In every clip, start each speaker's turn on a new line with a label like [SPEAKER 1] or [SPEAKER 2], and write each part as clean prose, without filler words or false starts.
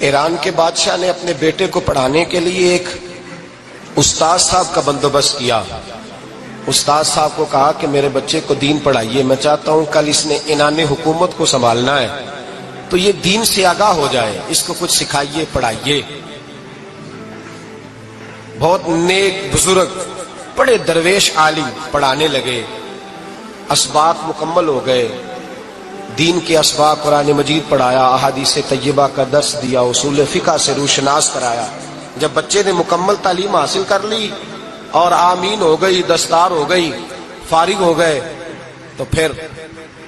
[SPEAKER 1] ایران کے بادشاہ نے اپنے بیٹے کو پڑھانے کے لیے ایک استاد صاحب کا بندوبست کیا. استاد صاحب کو کہا کہ میرے بچے کو دین پڑھائیے، میں چاہتا ہوں کل اس نے عنان حکومت کو سنبھالنا ہے تو یہ دین سے آگاہ ہو جائے، اس کو کچھ سکھائیے، پڑھائیے. بہت نیک بزرگ بڑے درویش عالم پڑھانے لگے، اسباق مکمل ہو گئے، دین کے اسباق قرآن مجید پڑھایا، احادیث طیبہ کا درس دیا، اصول فقہ سے روشناس کرایا. جب بچے نے مکمل تعلیم حاصل کر لی اور آمین ہو گئی، دستار ہو گئی، فارغ ہو گئے، تو پھر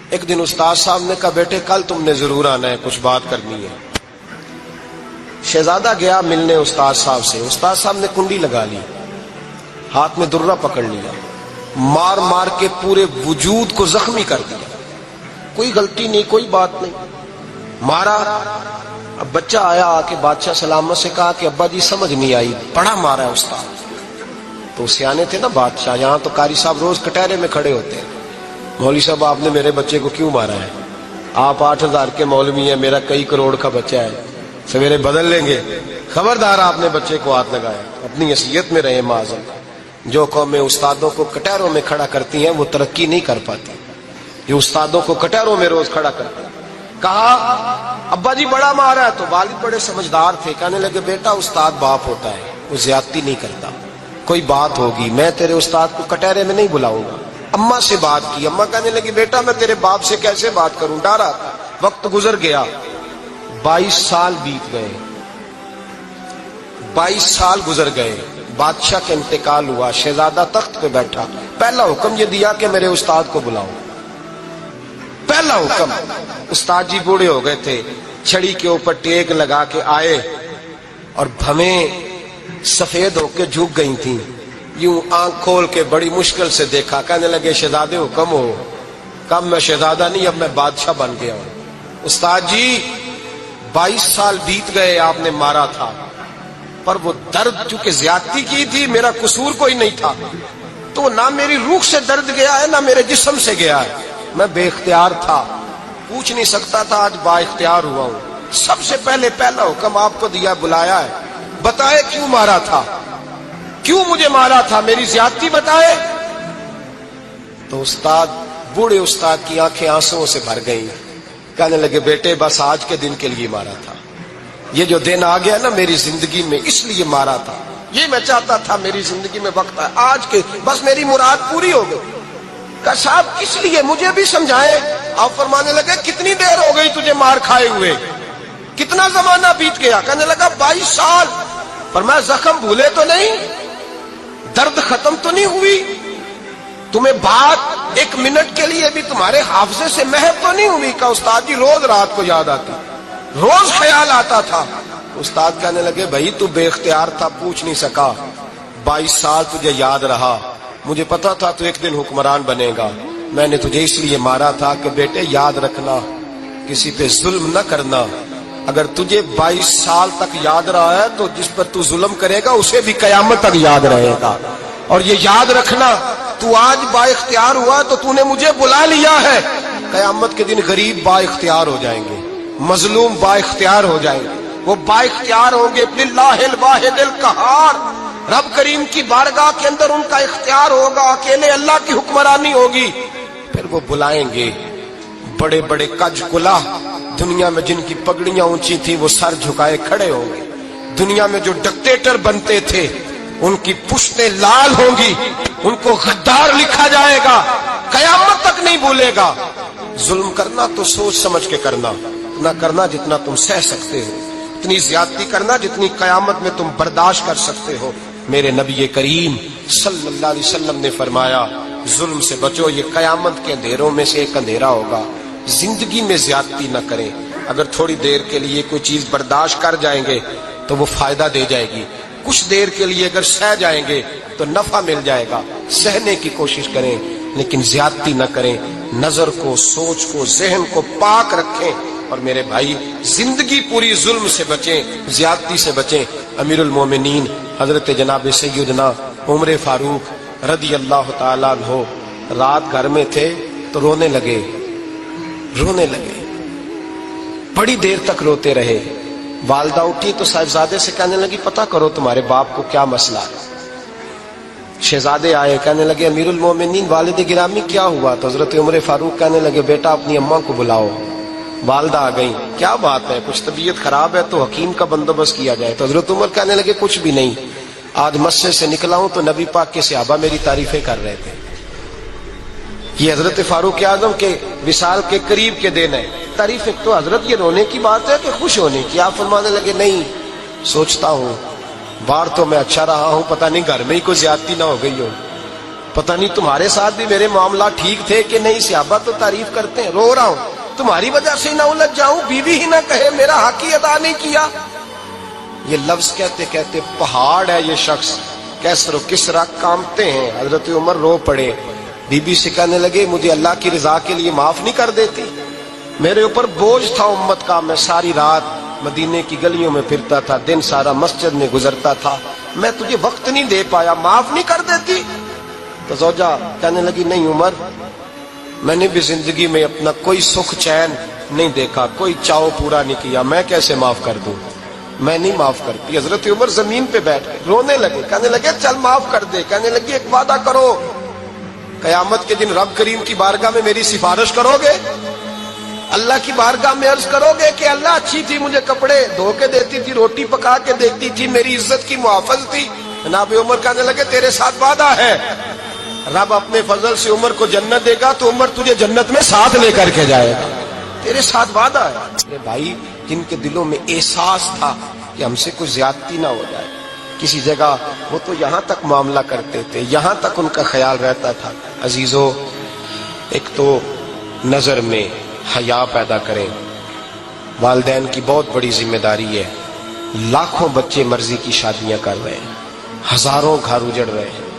[SPEAKER 1] ایک دن استاد صاحب نے کہا بیٹے کل تم نے ضرور آنا ہے، کچھ بات کرنی ہے. شہزادہ گیا ملنے استاد صاحب سے. استاد صاحب نے کنڈی لگا لی، ہاتھ میں درہ پکڑ لیا، مار مار کے پورے وجود کو زخمی کر دیا. کوئی غلطی نہیں، کوئی بات نہیں، مارا. اب بچہ آیا آ کے بادشاہ سلامت سے کہا کہ ابا جی سمجھ نہیں آئی، بڑا مارا ہے استاد. تو سیانے تھے نا بادشاہ، یہاں تو قاری صاحب روز کٹہرے میں کھڑے ہوتے ہیں، مولوی صاحب آپ نے میرے بچے کو کیوں مارا ہے؟ آپ 8,000 کے مولوی ہیں، میرا کئی کروڑ کا بچہ ہے، سویرے بدل لیں گے. خبردار آپ نے بچے کو ہاتھ لگایا، اپنی حیثیت میں رہے معاذ. جو قومیں استادوں کو کٹہروں میں کھڑا کرتی ہیں وہ ترقی نہیں کر پاتی. جو استادوں کو کٹہروں میں روز کھڑا کرتا ہے. کہا ابا جی بڑا مارا ہے. تو والد بڑے سمجھدار تھے، کہنے لگے بیٹا استاد باپ ہوتا ہے، وہ زیادتی نہیں کرتا، کوئی بات ہوگی میں تیرے استاد کو کٹہرے میں نہیں بلاؤں گا. اماں سے بات کی، اماں کہنے لگی بیٹا میں تیرے باپ سے کیسے بات کروں، ڈرا. وقت گزر گیا، 22 سال بیت گئے، 22 سال گزر گئے. بادشاہ کا انتقال ہوا، شہزادہ تخت پہ بیٹھا. پہلا حکم یہ دیا کہ میرے استاد کو بلاؤ. پہلا حکم. استاد جی بوڑھے ہو گئے تھے، چھڑی کے اوپر ٹیک لگا کے آئے اور بھویں سفید ہو کے جھک گئی تھیں. یوں آنکھ کھول کے بڑی مشکل سے دیکھا، کہنے لگے شہزادے حکم ہو. کب میں شہزادہ نہیں، اب میں بادشاہ بن گیا ہوں. استاد جی 22 سال بیت گئے، آپ نے مارا تھا، پر وہ درد چونکہ زیادتی کی تھی، میرا قصور کوئی نہیں تھا، تو نہ میری روح سے درد گیا ہے نہ میرے جسم سے گیا ہے. میں بے اختیار تھا، پوچھ نہیں سکتا تھا، آج با اختیار ہوا ہوں. سب سے پہلے پہلا حکم آپ کو دیا، بلایا ہے، بتائے کیوں مارا تھا، کیوں مجھے مارا تھا، میری زیادتی بتائے. تو استاد، بوڑھے استاد کی آنکھیں آنسوؤں سے بھر گئیں. کہنے لگے بیٹے بس آج کے دن کے لیے مارا تھا، یہ جو دن آ گیا نا میری زندگی میں اس لیے مارا تھا، یہ میں چاہتا تھا میری زندگی میں وقت ہے، آج کے بس میری مراد پوری ہو گئی. کہ صاحب کس لیے، مجھے بھی سمجھائیں. آپ فرمانے لگے کتنی دیر ہو گئی تجھے مار کھائے ہوئے، کتنا زمانہ بیت گیا؟ کہنے لگا 22 سال. پر میں زخم بھولے تو نہیں، درد ختم تو نہیں ہوئی، تمہیں بات 1 منٹ کے لیے بھی تمہارے حافظے سے محو تو نہیں ہوئی؟ کہ استاد جی روز رات کو یاد آتی، روز خیال آتا تھا. استاد کہنے لگے بھائی تو بے اختیار تھا، پوچھ نہیں سکا، 22 سال تجھے یاد رہا، مجھے پتا تھا تو ایک دن حکمران بنے گا، میں نے تجھے اس لیے مارا تھا کہ بیٹے یاد رکھنا، کسی پہ ظلم نہ کرنا. اگر تجھے 22 سال تک یاد رہا ہے تو جس پر تو ظلم کرے گا اسے بھی قیامت تک یاد رہے گا. اور یہ یاد رکھنا، تو آج با اختیار ہوا تو تو نے مجھے بلا لیا ہے، قیامت کے دن غریب با اختیار ہو جائیں گے، مظلوم با اختیار ہو جائیں گے. وہ با اختیار ہوں گے للہ الواحد القہار، رب کریم کی بارگاہ کے اندر ان کا اختیار ہوگا، اکیلے اللہ کی حکمرانی ہوگی. پھر وہ بلائیں گے بڑے بڑے کج کلا، دنیا میں جن کی پگڑیاں اونچی تھی وہ سر جھکائے کھڑے ہوں گے. دنیا میں جو ڈکٹیٹر بنتے تھے ان کی پشتیں لال ہوں گی، ان کو غدار لکھا جائے گا، قیامت تک نہیں بھولے گا. ظلم کرنا تو سوچ سمجھ کے کرنا، نہ کرنا جتنا تم سہ سکتے ہو، اتنی زیادتی کرنا جتنی قیامت میں تم برداشت کر سکتے ہو. میرے نبی کریم صلی اللہ علیہ وسلم نے فرمایا ظلم سے بچو، یہ قیامت کے اندھیروں میں سے ایک اندھیرا ہوگا. زندگی میں زیادتی نہ کریں. اگر تھوڑی دیر کے لیے کوئی چیز برداشت کر جائیں گے تو وہ فائدہ دے جائے گی، کچھ دیر کے لیے اگر سہ جائیں گے تو نفع مل جائے گا. سہنے کی کوشش کریں لیکن زیادتی نہ کریں. نظر کو، سوچ کو، ذہن کو پاک رکھیں. اور میرے بھائی زندگی پوری ظلم سے بچیں، زیادتی سے بچیں. امیر المومنین حضرت جناب سیدنا عمر فاروق رضی اللہ تعالیٰ عنہ رات گھر میں تھے تو رونے لگے، بڑی دیر تک روتے رہے. والدہ اٹھی تو صاحبزادے سے کہنے لگی پتہ کرو تمہارے باپ کو کیا مسئلہ ہے۔ شہزادے آئے، کہنے لگے امیر المومنین والد گرامی کیا ہوا؟ تو حضرت عمر فاروق کہنے لگے بیٹا اپنی اماں کو بلاؤ۔ والدہ آ گئیں، کیا بات ہے؟ کچھ طبیعت خراب ہے تو حکیم کا بندوبست کیا جائے۔ تو حضرت عمر کہنے لگے کچھ بھی نہیں، آج مسجد سے نکلا ہوں تو نبی پاک کے صحابہ میری تعریفیں کر رہے تھے۔ یہ حضرت فاروق اعظم کے وصال کے قریب کے دن ہے۔ تعریف ایک تو حضرت یہ رونے کی بات ہے کہ خوش ہونے کی؟ آپ فرمانے لگے نہیں، سوچتا ہوں باہر تو میں اچھا رہا ہوں، پتہ نہیں گھر میں ہی کوئی زیادتی نہ ہو گئی ہو، پتہ نہیں تمہارے ساتھ بھی میرے معاملات ٹھیک تھے کہ نہیں، صحابہ تو تعریف کرتے ہیں، رو رہا ہوں تمہاری وجہ سے نہ الجھ جاؤں، بیوی ہی نہ کہے میرا حق ہی ادا نہیں کیا۔ یہ لفظ کہتے کہتے پہاڑ ہے یہ شخص، کیسر و کسرا کانپتے ہیں۔ حضرت عمر رو پڑے، بی بی سے کہنے لگے مجھے اللہ کی رضا کے لیے معاف نہیں کر دیتی؟ میرے اوپر بوجھ تھا امت کا، میں ساری رات مدینے کی گلیوں میں پھرتا تھا، دن سارا مسجد میں گزرتا تھا، میں تجھے وقت نہیں دے پایا، معاف نہیں کر دیتی؟ تو زوجہ کہنے لگی نہیں عمر، میں نے بھی زندگی میں اپنا کوئی سکھ چین نہیں دیکھا، کوئی چاؤ پورا نہیں کیا، میں کیسے معاف کر دوں؟ میں نہیں معاف کرتی۔ حضرت عمر زمین پہ بیٹھ گئے، رونے لگے، کہنے لگے چل معاف کر دے۔ کہنے لگی ایک وعدہ کرو، قیامت کے دن رب کریم کی بارگاہ میں میری سفارش کرو گے؟ اللہ کی بارگاہ میں عرض کرو گے کہ اللہ اچھی تھی، مجھے کپڑے دھو کے دیتی تھی، روٹی پکا کے دیتی تھی، میری عزت کی محافظ تھی؟ جناب عمر کہنے لگے تیرے ساتھ وعدہ ہے، رب اپنے فضل سے عمر کو جنت دے گا تو عمر تجھے جنت میں ساتھ لے کر کے جائے گا، تیرے ساتھ وعدہ ہے۔ میرے بھائی جن کے دلوں میں احساس تھا کہ ہم سے کوئی زیادتی نہ ہو جائے کسی جگہ، وہ تو یہاں تک معاملہ کرتے تھے، یہاں تک ان کا خیال رہتا تھا۔ عزیزو، ایک تو نظر میں حیا پیدا کریں، والدین کی بہت بڑی ذمہ داری ہے۔ لاکھوں بچے مرضی کی شادیاں کر رہے ہیں، ہزاروں گھر اجڑ رہے ہیں،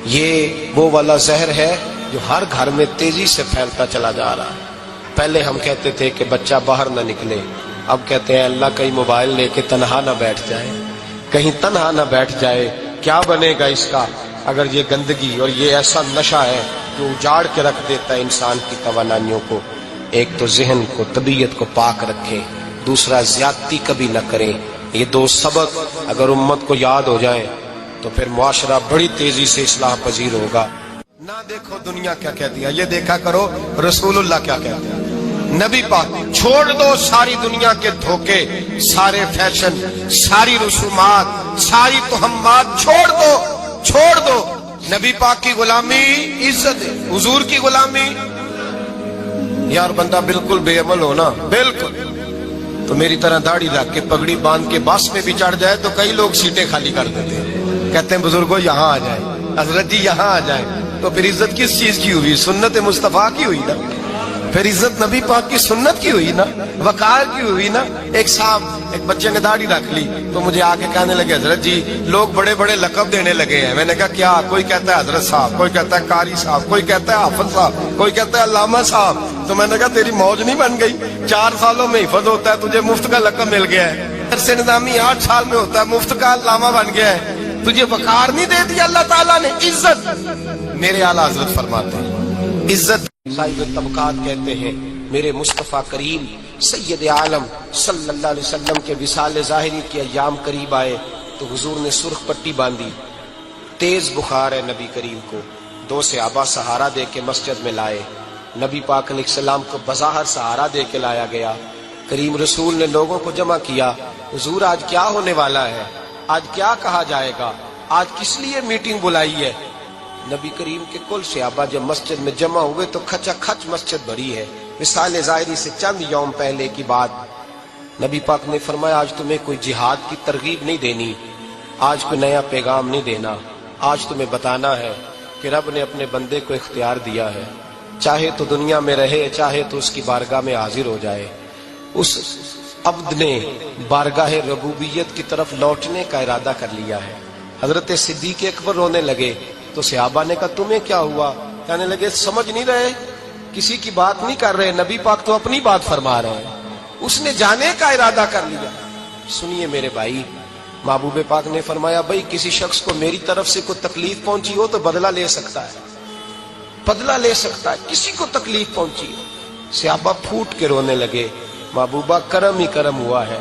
[SPEAKER 1] یہ وہ والا زہر ہے جو ہر گھر میں تیزی سے پھیلتا چلا جا رہا ہے۔ پہلے ہم کہتے تھے کہ بچہ باہر نہ نکلے، اب کہتے ہیں اللہ کہیں موبائل لے کے تنہا نہ بیٹھ جائے، کہیں تنہا نہ بیٹھ جائے، کیا بنے گا اس کا اگر یہ گندگی اور یہ ایسا نشہ ہے جو اجاڑ کے رکھ دیتا ہے انسان کی توانائیوں کو۔ ایک تو ذہن کو، طبیعت کو پاک رکھیں، دوسرا زیادتی کبھی نہ کریں۔ یہ دو سبق اگر امت کو یاد ہو جائیں تو پھر معاشرہ بڑی تیزی سے اصلاح پذیر ہوگا۔ نہ دیکھو دنیا کیا کہتی ہے، یہ دیکھا کرو رسول اللہ کیا کہتے ہیں۔ نبی پاک چھوڑ دو ساری دنیا کے دھوکے، سارے فیشن، ساری رسومات، ساری تہمات چھوڑ دو۔ نبی پاک کی غلامی عزت ہے، حضور کی غلامی۔ یار بندہ بالکل بے عمل ہو نا، بالکل، تو میری طرح داڑھی رکھ کے پگڑی باندھ کے بس میں بھی چڑھ جائے تو کئی لوگ سیٹیں خالی کر دیتے ہیں، کہتے ہیں بزرگوں یہاں آ جائیں، حضرت جی یہاں آ جائیں، تو پھر عزت کس چیز کی ہوئی؟ سنت مصطفیٰ کی ہوئی نا، پھر عزت نبی پاک کی سنت کی ہوئی نا، وقار کی ہوئی نا۔ ایک صاحب ایک بچے نے داڑھی رکھ لی تو مجھے آ کے کہنے لگے حضرت جی لوگ بڑے بڑے لقب دینے لگے ہیں۔ میں نے کہا کیا؟ کوئی کہتا ہے حضرت صاحب، کوئی کہتا ہے قاری صاحب، کوئی کہتا ہے حافظ صاحب، کوئی کہتا ہے علامہ صاحب۔ تو میں نے کہا تیری موج نہیں بن گئی؟ 4 سالوں میں حفظ ہوتا ہے، تجھے مفت کا لقب مل گیا ہے، درس نظامی 8 سال میں ہوتا ہے، مفت کا علامہ بن گیا ہے، تجھے وقار نہیں دے دیا اللہ تعالیٰ نے؟ عزت، میرے اعلیٰ حضرت فرماتے ہیں عزت صاحب طبقات کہتے ہیں۔ میرے مصطفیٰ کریم سید عالم صلی اللہ علیہ وسلم کے وصال ظاہری کے ایام قریب آئے تو حضور نے سرخ پٹی باندھی، تیز بخار ہے نبی کریم کو، 2 صحابہ سہارا دے کے مسجد میں لائے، نبی پاک علیہ السلام کو بظاہر سہارا دے کے لایا گیا۔ کریم رسول نے لوگوں کو جمع کیا، حضور آج کیا ہونے والا ہے، آج کیا کہا جائے گا، آج کس لیے میٹنگ بلائی ہے؟ نبی کریم کے کل صحابہ جب مسجد میں جمع ہوئے تو کھچا کھچ مسجد بھری ہے۔ وصال ظاہری سے چند یوم پہلے کی بات، نبی پاک نے فرمایا آج تمہیں کوئی جہاد کی ترغیب نہیں دینی، آج کوئی نیا پیغام نہیں دینا، آج تمہیں بتانا ہے کہ رب نے اپنے بندے کو اختیار دیا ہے، چاہے تو دنیا میں رہے، چاہے تو اس کی بارگاہ میں حاضر ہو جائے۔ اس عبد نے بارگاہ ربوبیت کی طرف لوٹنے کا ارادہ کر لیا ہے۔ حضرت صدیق اکبر رونے لگے تو صحابہ نے کہا تمہیں کیا ہوا؟ کہنے لگے سمجھ نہیں رہے، کسی کی بات نہیں کر رہے، نبی پاک تو اپنی بات فرما رہے ہیں، اس نے جانے کا ارادہ کر لیا۔ سنیے میرے بھائی، محبوب پاک نے فرمایا بھائی کسی شخص کو میری طرف سے کوئی تکلیف پہنچی ہو تو بدلہ لے سکتا ہے، بدلہ لے سکتا ہے، کسی کو تکلیف پہنچی ہو۔ صحابہ پھوٹ کے رونے لگے، محبوبہ کرم ہی کرم ہوا ہے،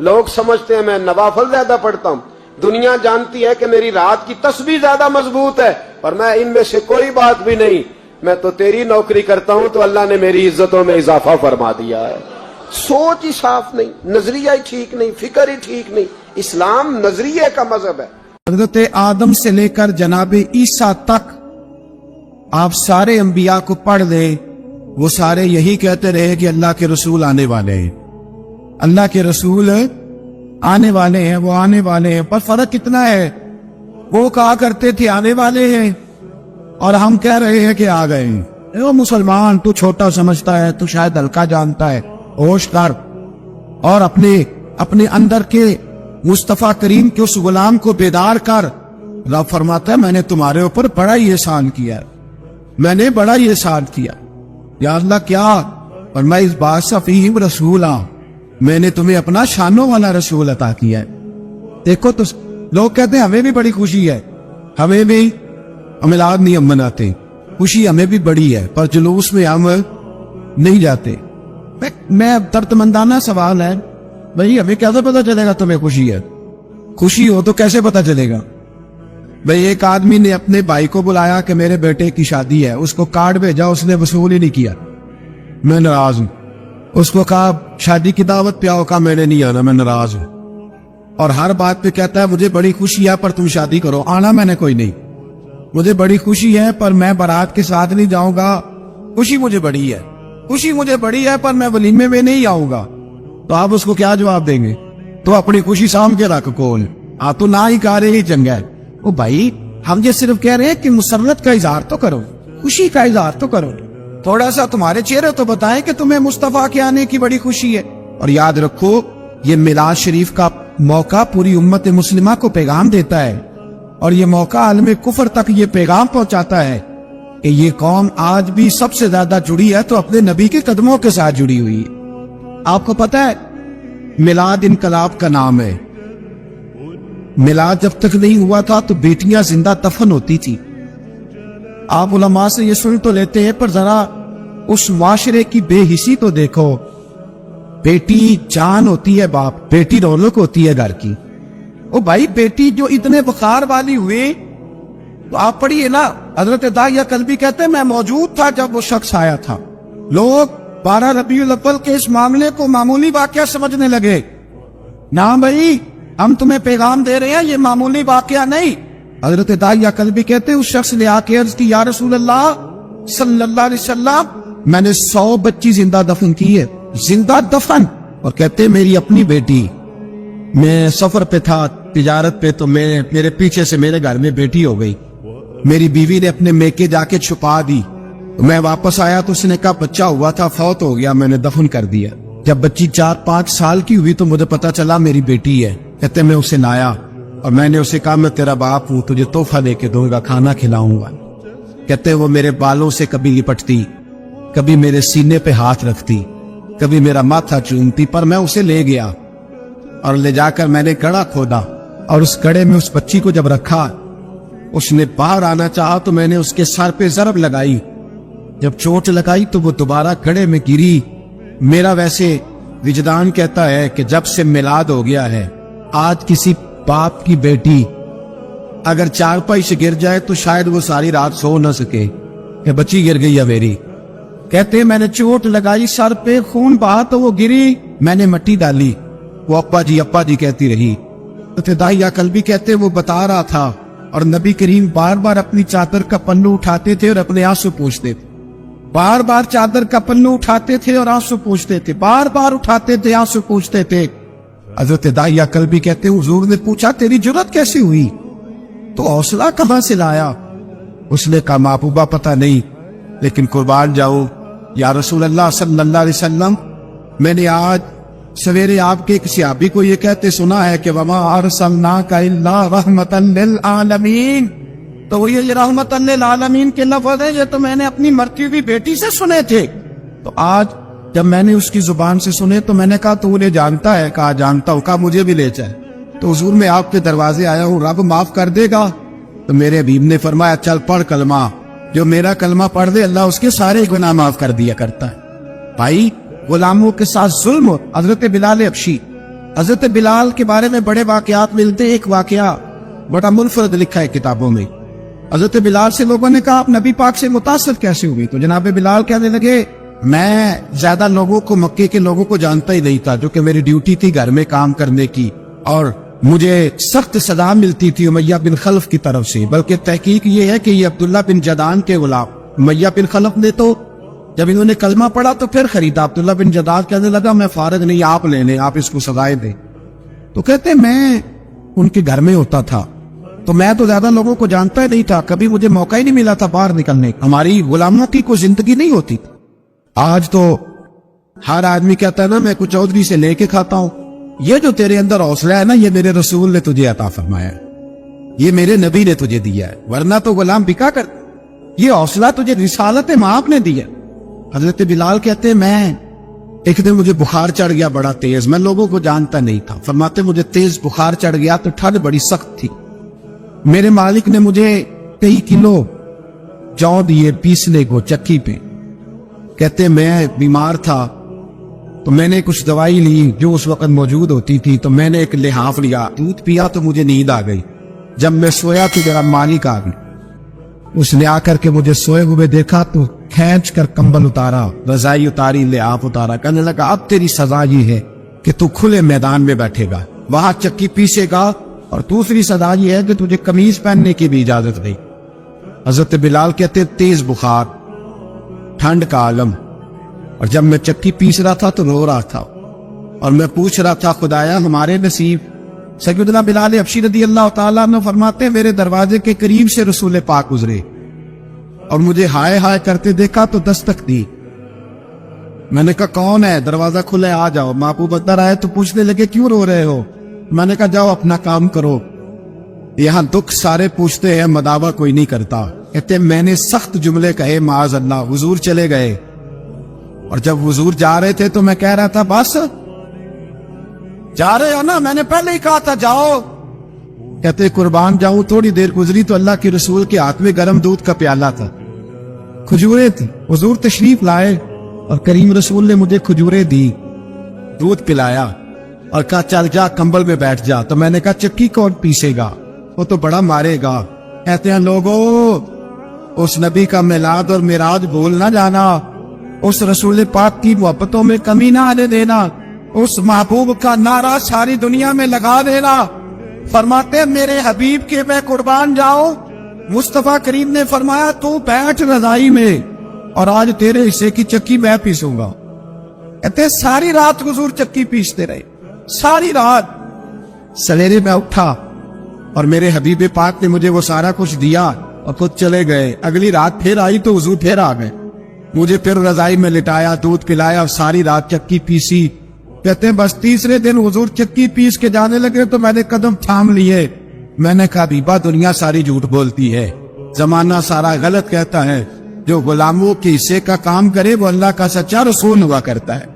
[SPEAKER 1] لوگ سمجھتے ہیں میں نوافل زیادہ پڑھتا ہوں، دنیا جانتی ہے کہ میری رات کی تسبیح زیادہ مضبوط ہے، اور میں ان میں سے کوئی بات بھی نہیں، میں تو تیری نوکری کرتا ہوں تو اللہ نے میری عزتوں میں اضافہ فرما دیا ہے۔ سوچ ہی صاف نہیں، نظریہ ہی ٹھیک نہیں، فکر ہی ٹھیک نہیں۔ اسلام نظریے کا مذہب ہے۔
[SPEAKER 2] حضرت آدم سے لے کر جناب عیسیٰ تک آپ سارے انبیاء کو پڑھ لیں، وہ سارے یہی کہتے رہے کہ اللہ کے رسول آنے والے ہیں، اللہ کے رسول آنے والے ہیں، وہ آنے والے ہیں۔ پر فرق کتنا ہے، وہ کہا کرتے تھے آنے والے ہیں اور ہم کہہ رہے ہیں کہ آ گئے ہیں۔ وہ مسلمان تو چھوٹا سمجھتا ہے، تو شاید ہلکا جانتا ہے، ہوش کر اور اپنے اندر کے مصطفیٰ کریم کے اس غلام کو بیدار کر۔ رب فرماتا ہے میں نے تمہارے اوپر بڑا ہی احسان کیا، میں نے بڑا ہی احسان کیا۔ یا اللہ کیا؟ اور میں اس بات سے فیہم رسول ہوں، میں نے تمہیں اپنا شانوں والا رسول عطا کیا ہے۔ دیکھو تو لوگ کہتے ہیں ہمیں بھی بڑی خوشی ہے، ہمیں بھی میلاد نہیں ہم مناتے، خوشی ہمیں بھی بڑی ہے، پر جلوس میں ہم نہیں جاتے۔ میں دردمندانہ سوال ہے بھئی، ہمیں کیسے پتا چلے گا تمہیں خوشی ہے؟ خوشی ہو تو کیسے پتا چلے گا؟ بھئی ایک آدمی نے اپنے بھائی کو بلایا کہ میرے بیٹے کی شادی ہے، اس کو کارڈ بھیجا، اس نے وصول ہی نہیں کیا، میں ناراض ہوں۔ اس کو کہا شادی کی دعوت پہ آؤ، کہا میں نے نہیں آنا، میں ناراض ہوں۔ اور ہر بات پہ کہتا ہے مجھے بڑی خوشی ہے پر تم شادی کرو، آنا میں نے کوئی نہیں، مجھے بڑی خوشی ہے پر میں بارات کے ساتھ نہیں جاؤں گا، خوشی مجھے بڑی ہے، خوشی مجھے بڑی ہے پر میں ولیمے میں نہیں آؤں گا۔ تو آپ اس کو کیا جواب دیں گے؟ تو اپنی خوشی سام کے رکھ کون تو نہ ہی کہہ رہے ہی چنگا ہے۔ او بھائی ہم یہ صرف کہہ رہے ہیں کہ مسرت کا اظہار تو کرو، خوشی کا اظہار تو کرو، تھوڑا سا تمہارے چہرے تو بتائیں کہ تمہیں مصطفیٰ کے آنے کی بڑی خوشی ہے۔ اور یاد رکھو یہ میلاد شریف کا موقع پوری امت مسلمہ کو پیغام دیتا ہے، اور یہ موقع عالم کفر تک یہ پیغام پہنچاتا ہے کہ یہ قوم آج بھی سب سے زیادہ جڑی ہے تو اپنے نبی کے قدموں کے ساتھ جڑی ہوئی ہے۔ آپ کو پتا ہے میلاد انقلاب کا نام ہے۔ میلاد جب تک نہیں ہوا تھا تو بیٹیاں زندہ دفن ہوتی تھی۔ آپ علماء سے یہ سن تو لیتے ہیں پر ذرا اس معاشرے کی بے حسی تو دیکھو، بیٹی جان ہوتی ہے باپ، بیٹی رونق ہوتی ہے گھر کی۔ او بھائی بیٹی جو اتنے بخار والی ہوئی تو آپ پڑھیے نا، حضرت داعیہ کلبی کہتے ہیں میں موجود تھا جب وہ شخص آیا تھا۔ لوگ 12 ربیع الاول کے اس معاملے کو معمولی واقعہ سمجھنے لگے۔ نہ بھائی ہم تمہیں پیغام دے رہے ہیں، یہ معمولی واقعہ نہیں۔ حضرت داعیہ کلبی کہتے ہیں اس شخص نے آ کے عرض کی یا رسول اللہ صلی اللہ علیہ وسلم میں نے 100 بچی زندہ دفن کی ہے، زندہ دفن۔ اور کہتے ہیں میری اپنی بیٹی، میں سفر پہ تھا تجارت پہ، تو میرے پیچھے سے میرے گھر میں بیٹی ہو گئی، میری بیوی نے اپنے میکے جا کے چھپا دی، میں واپس آیا تو اس نے کہا بچہ ہوا تھا فوت ہو گیا، میں نے دفن کر دیا۔ جب بچی 4-5 سال کی ہوئی تو مجھے پتا چلا میری بیٹی ہے۔ کہتے میں اسے لایا اور میں نے اسے کہا میں تیرا باپ ہوں، تجھے تحفہ دے کے دوں گا، کھانا کھلاؤں گا۔ کہتے وہ میرے بالوں سے کبھی لپٹتی، کبھی میرے سینے پہ ہاتھ رکھتی، کبھی میرا ماتھا چومتی، پر میں اسے لے گیا اور لے جا کر میں نے گڑھا کھودا، اور اس گڑھے میں اس بچی کو جب رکھا، اس نے باہر آنا چاہا تو میں نے اس کے سر پہ ضرب لگائی، جب چوٹ لگائی تو وہ دوبارہ گڑھے میں گری۔ میرا ویسے وجدان کہتا ہے کہ جب سے میلاد ہو گیا ہے، آج کسی باپ کی بیٹی اگر چارپائی سے گر جائے تو شاید وہ ساری رات سو نہ سکے کہ بچی گر گئی ہے میری۔ کہتے میں نے چوٹ لگائی، سر پہ خون بہا تو وہ گری، میں نے مٹی ڈالی، وہ ابا جی کہتی رہی۔ تو داعیہ کلبی کہتے وہ بتا رہا تھا، اور نبی کریم بار بار اپنی چادر کا پلو اٹھاتے تھے اور اپنے آنسو پوچھتے تھے، بار بار چادر کا پلو اٹھاتے تھے اور آنسو پوچھتے تھے، بار بار اٹھاتے تھے آنسو پوچھتے تھے۔ حضرت داعیہ کلبی کہتے حضور نے پوچھا تیری جرت کیسی ہوئی، تو حوصلہ کہاں سے لایا؟ اس نے کہا محبوبہ پتہ نہیں، لیکن قربان جاؤں یا رسول اللہ صلی اللہ علیہ وسلم، میں نے آج سویرے آپ کے ایک صحابی کو یہ کہتے سنا ہے کہ وما ارسلناک الا رحمتا للعالمین، تو وہ یہ رحمتا للعالمین کے لفظ ہے یہ تو میں نے اپنی مرتی ہوئی بیٹی سے سنے تھے۔ تو آج جب میں نے اس کی زبان سے سنے تو میں نے کہا تو انہیں جانتا ہے؟ کہا جانتا ہوں۔ کہا مجھے بھی لے چل۔ تو حضور میں آپ کے دروازے آیا ہوں، رب معاف کر دے گا؟ تو میرے حبیب نے فرمایا چل پڑھ کلمہ، جو میرا کلمہ پڑھ دے اللہ اس کے سارے گناہ معاف کر دیا کرتا ہے۔ بھائی غلاموں کے ساتھ ظلم، حضرت بلال حبشی حضرت بلال کے بارے میں بڑے واقعات ملتے ہیں. ایک واقعہ بڑا منفرد لکھا ہے کتابوں میں. حضرت بلال سے لوگوں نے کہا آپ نبی پاک سے متاثر کیسے ہوئی؟ تو جناب بلال کہنے لگے میں زیادہ لوگوں کو، مکے کے لوگوں کو جانتا ہی نہیں تھا، جو کہ میری ڈیوٹی تھی گھر میں کام کرنے کی، اور مجھے سخت سزا ملتی تھی امیہ بن خلف کی طرف سے. بلکہ تحقیق یہ ہے کہ یہ عبداللہ بن جدعان کے غلام امیہ بن خلف نے تو جب انہوں نے کلمہ پڑھا تو پھر خریدا. عبداللہ بن جدعان کہنے لگا میں فارغ نہیں، آپ لے لیں، آپ اس کو سزائیں دیں. تو کہتے میں ان کے گھر میں ہوتا تھا تو میں تو زیادہ لوگوں کو جانتا ہی نہیں تھا، کبھی مجھے موقع ہی نہیں ملا تھا باہر نکلنے. ہماری غلاموں کی کوئی زندگی نہیں ہوتی. آج تو ہر آدمی کہتا ہے نا میں کچھ چودھری سے لے کے کھاتا ہوں. یہ جو تیرے اندر حوصلہ ہے نا، یہ میرے رسول نے تجھے عطا فرمایا ہے، یہ میرے نبی نے تجھے دیا ہے، ورنہ تو غلام بکا کر. یہ حوصلہ تجھے رسالت مآب نے دیا. حضرت بلال کہتے ہیں میں ایک دن مجھے بخار چڑھ گیا بڑا تیز، میں لوگوں کو جانتا نہیں تھا. فرماتے مجھے تیز بخار چڑھ گیا تو ٹھنڈ بڑی سخت تھی. میرے مالک نے مجھے کئی کلو جو دیے پیسنے کو چکی پہ. کہتے میں بیمار تھا تو میں نے کچھ دوائی لی جو اس وقت موجود ہوتی تھی، تو میں نے ایک لحاف لیا، دودھ پیا تو مجھے نیند آ گئی. جب میں سویا تو میرا مالک آ گئی. اس نے آ کر کے مجھے سوئے ہوئے دیکھا تو کھینچ کر کمبل اتارا، رضائی اتاری، لحاف اتارا. کہنے لگا اب تیری سزا یہ ہے کہ تو کھلے میدان میں بیٹھے گا، وہاں چکی پیسے گا، اور دوسری سزا یہ ہے کہ تجھے قمیض پہننے کی بھی اجازت نہیں. حضرت بلال کہتے تیز بخار، ٹھنڈ کا عالم، اور جب میں چکی پیس رہا تھا تو رو رہا تھا اور میں پوچھ رہا تھا خدایا ہمارے نصیب. سیدنا بلال حبشی رضی اللہ تعالیٰ عنہ فرماتے میرے دروازے کے قریب سے رسول پاک گزرے اور مجھے ہائے ہائے کرتے دیکھا تو دستک دی. میں نے کہا کون ہے؟ دروازہ کھلے آ جاؤ. محبوب اندر آئے تو پوچھنے لگے کیوں رو رہے ہو؟ میں نے کہا جاؤ اپنا کام کرو، یہاں دکھ سارے پوچھتے ہیں مداوا کوئی نہیں کرتا. کہتے میں نے سخت جملے کہے معاذ اللہ. حضور چلے گئے اور جب حضور جا رہے تھے تو میں کہہ رہا تھا بس جا رہے ہو نا، میں نے پہلے ہی کہا تھا جاؤ. کہتے قربان جاؤں. تھوڑی دیر گزری تو اللہ کے رسول کے ہاتھ میں گرم دودھ کا پیالہ تھا، کھجوریں تھی. حضور تشریف لائے اور کریم رسول نے مجھے کھجوریں دی، دودھ پلایا اور کہا چل جا کمبل میں بیٹھ جا. تو میں نے کہا چکی کون پیسے گا؟ وہ تو بڑا مارے گا. کہتے ہیں لوگوں اس نبی کا میلاد اور معراج بھول نہ جانا، اس رسول پاک کی محبتوں میں کمی نہ آنے دینا، اس محبوب کا نعرہ ساری دنیا میں لگا دینا. فرماتے ہیں میرے حبیب کے میں قربان جاؤں. مصطفیٰ کریم نے فرمایا تو بیٹھ رضائی میں اور آج تیرے حصے کی چکی میں پیسوں گا. کہتے ہیں ساری رات حضور چکی پیستے رہے، ساری رات. سویرے میں اٹھا اور میرے حبیب پاک نے مجھے وہ سارا کچھ دیا اور خود چلے گئے. اگلی رات پھر آئی تو حضور پھر آ گئے، مجھے پھر رضائی میں لٹایا، دودھ پلایا اور ساری رات چکی پیسی. کہتے ہیں بس تیسرے دن حضور چکی پیس کے جانے لگے تو میں نے قدم تھام لیے. میں نے کہا بیبا دنیا ساری جھوٹ بولتی ہے، زمانہ سارا غلط کہتا ہے، جو غلاموں کے حصے کا کام کرے وہ اللہ کا سچا رسول ہوا کرتا ہے.